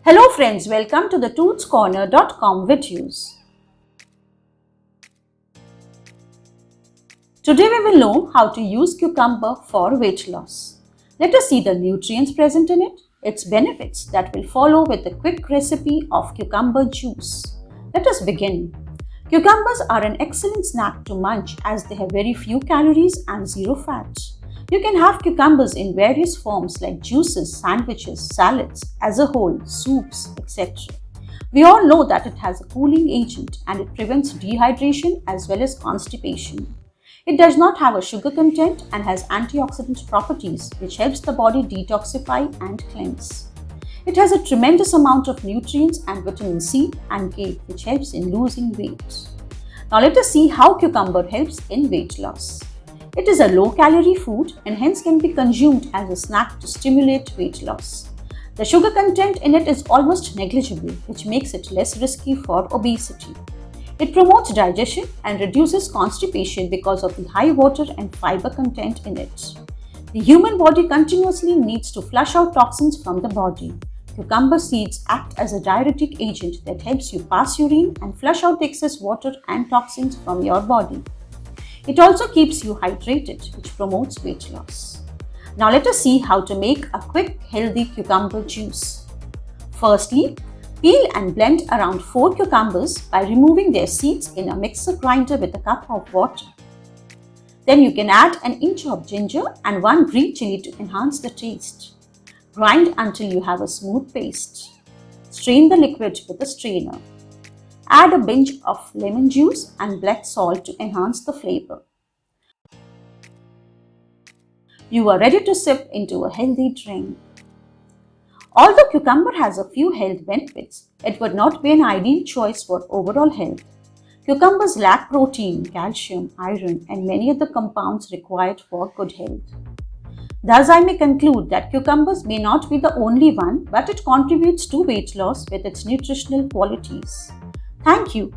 Hello friends, welcome to the toothscorner.com videos. Today we will know how to use cucumber for weight loss. Let us see the nutrients present in it, its benefits that will follow with a quick recipe of cucumber juice. Let us begin. Cucumbers are an excellent snack to munch as they have very few calories and zero fat. You can have cucumbers in various forms like juices, sandwiches, salads, as a whole, soups, etc. We all know that it has a cooling agent and it prevents dehydration as well as constipation. It does not have a sugar content and has antioxidant properties which helps the body detoxify and cleanse. It has a tremendous amount of nutrients and vitamin C and K which helps in losing weight. Now let us see how cucumber helps in weight loss. It is a low-calorie food and hence can be consumed as a snack to stimulate weight loss. The sugar content in it is almost negligible, which makes it less risky for obesity. It promotes digestion and reduces constipation because of the high water and fiber content in it. The human body continuously needs to flush out toxins from the body. Cucumber seeds act as a diuretic agent that helps you pass urine and flush out excess water and toxins from your body. It also keeps you hydrated, which promotes weight loss. Now let us see how to make a quick, healthy cucumber juice. Firstly, peel and blend around 4 cucumbers by removing their seeds in a mixer grinder with a cup of water. Then you can add an inch of ginger and 1 green chili to enhance the taste. Grind until you have a smooth paste. Strain the liquid with a strainer. Add a pinch of lemon juice and black salt to enhance the flavor. You are ready to sip into a healthy drink. Although cucumber has a few health benefits, it would not be an ideal choice for overall health. Cucumbers lack protein, calcium, iron, and many other compounds required for good health. Thus, I may conclude that cucumbers may not be the only one, but it contributes to weight loss with its nutritional qualities. Thank you.